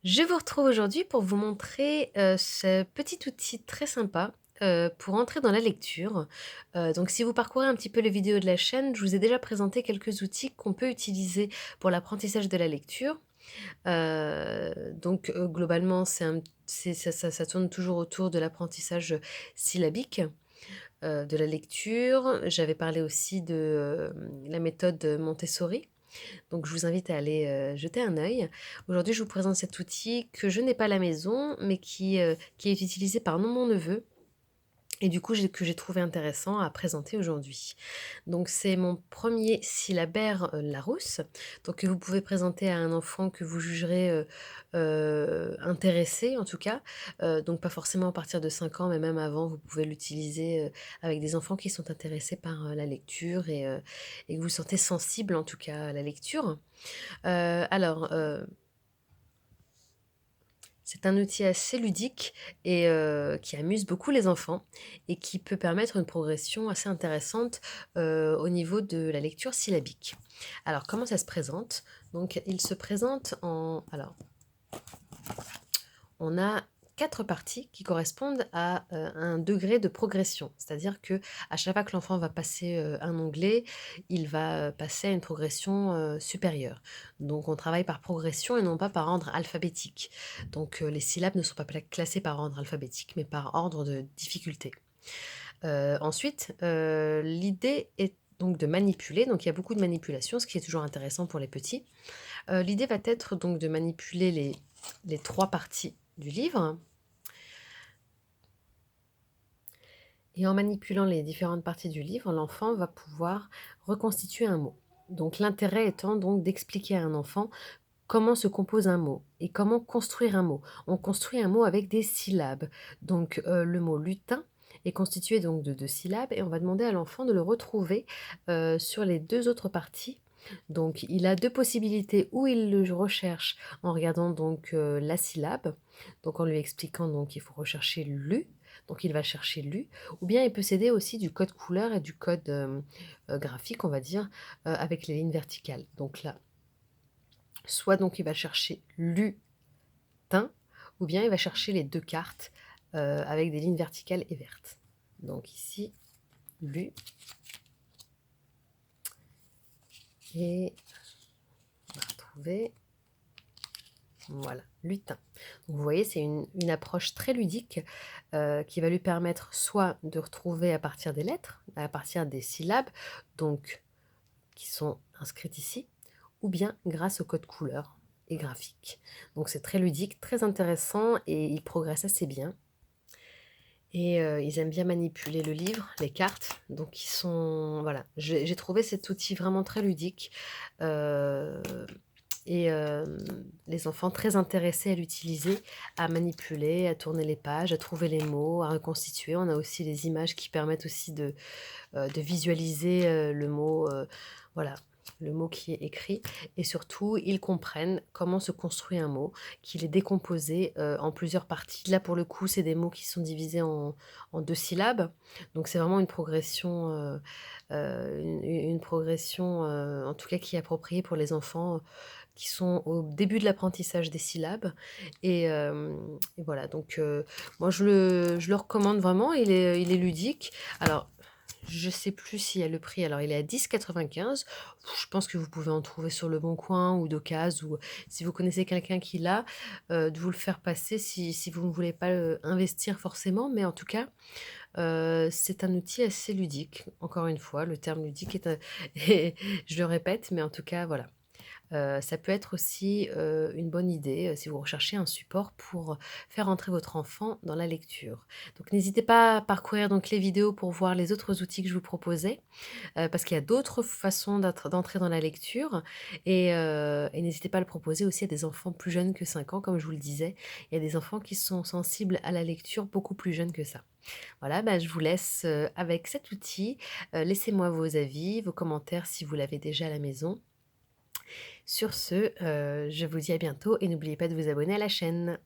Je vous retrouve aujourd'hui pour vous montrer, ce petit outil très sympa, pour entrer dans la lecture. Donc si vous parcourez un petit peu les vidéos de la chaîne, je vous ai déjà présenté quelques outils qu'on peut utiliser pour l'apprentissage de la lecture. Globalement, ça tourne toujours autour de l'apprentissage syllabique, de la lecture. J'avais parlé aussi de, la méthode Montessori. Donc je vous invite à aller, jeter un œil. Aujourd'hui, je vous présente cet outil que je n'ai pas à la maison, mais qui est utilisé par mon neveu et du coup que j'ai trouvé intéressant à présenter aujourd'hui. Donc c'est mon premier syllabaire, Larousse, donc que vous pouvez présenter à un enfant que vous jugerez, intéressé en tout cas, donc pas forcément à partir de 5 ans, mais même avant, vous pouvez l'utiliser, avec des enfants qui sont intéressés par, la lecture et que vous sentez sensible en tout cas à la lecture. Alors, c'est un outil assez ludique et qui amuse beaucoup les enfants et qui peut permettre une progression assez intéressante, au niveau de la lecture syllabique. Alors comment ça se présente? Donc il se présente on a 4 parties qui correspondent à, un degré de progression. C'est-à-dire que à chaque fois que l'enfant va passer, un onglet, il va, passer à une progression, supérieure. Donc on travaille par progression et non pas par ordre alphabétique. Donc les syllabes ne sont pas classées par ordre alphabétique, mais par ordre de difficulté. Ensuite, l'idée est donc de manipuler, donc il y a beaucoup de manipulation, ce qui est toujours intéressant pour les petits. L'idée va être donc de manipuler les 3 parties du livre. Et en manipulant les différentes parties du livre, l'enfant va pouvoir reconstituer un mot. Donc l'intérêt étant donc d'expliquer à un enfant comment se compose un mot et comment construire un mot. On construit un mot avec des syllabes. Donc le mot lutin est constitué donc de 2 syllabes et on va demander à l'enfant de le retrouver, sur les 2 autres parties. Donc il a 2 possibilités, ou il le recherche en regardant donc, la syllabe, donc en lui expliquant donc qu'il faut rechercher «lu», donc il va chercher «lu», ou bien il peut s'aider aussi du code couleur et du code, graphique on va dire, avec les lignes verticales. Donc là, soit donc il va chercher «lutin», ou bien il va chercher les 2 cartes, avec des lignes verticales et vertes. Donc ici, «lu» et on va retrouver, voilà, «lutin». Donc vous voyez, c'est une approche très ludique, qui va lui permettre soit de retrouver à partir des lettres, à partir des syllabes, donc qui sont inscrites ici, ou bien grâce au code couleur et graphique. Donc c'est très ludique, très intéressant et il progresse assez bien. Et ils aiment bien manipuler le livre, les cartes, donc ils sont voilà, j'ai trouvé cet outil vraiment très ludique, heu les enfants très intéressés à l'utiliser, à manipuler, à tourner les pages, à trouver les mots, à reconstituer. On a aussi les images qui permettent aussi de visualiser, le mot, voilà, le mot qui est écrit et surtout, ils comprennent comment se construit un mot, qu'il est décomposé, en plusieurs parties. Là, pour le coup, c'est des mots qui sont divisés en 2 syllabes, donc c'est vraiment une progression, une progression, en tout cas qui est appropriée pour les enfants, qui sont au début de l'apprentissage des syllabes et voilà donc moi je le recommande vraiment, il est ludique. Alors je sais plus s'il y a le prix, alors il est à 10,95 €. Je pense que vous pouvez en trouver sur Le Bon Coin ou d'occasion ou si vous connaissez quelqu'un qui l'a, de vous le faire passer si vous ne voulez pas, investir forcément. Mais en tout cas, c'est un outil assez ludique. Encore une fois, le terme ludique est je le répète, mais en tout cas, voilà. Ça peut être aussi, une bonne idée, si vous recherchez un support pour faire entrer votre enfant dans la lecture. Donc n'hésitez pas à parcourir donc les vidéos pour voir les autres outils que je vous proposais, parce qu'il y a d'autres façons d'entrer dans la lecture et n'hésitez pas à le proposer aussi à des enfants plus jeunes que 5 ans, comme je vous le disais. Il y a des enfants qui sont sensibles à la lecture beaucoup plus jeunes que ça. Voilà, bah, je vous laisse, avec cet outil. Laissez-moi vos avis, vos commentaires si vous l'avez déjà à la maison. Sur ce, je vous dis à bientôt et n'oubliez pas de vous abonner à la chaîne.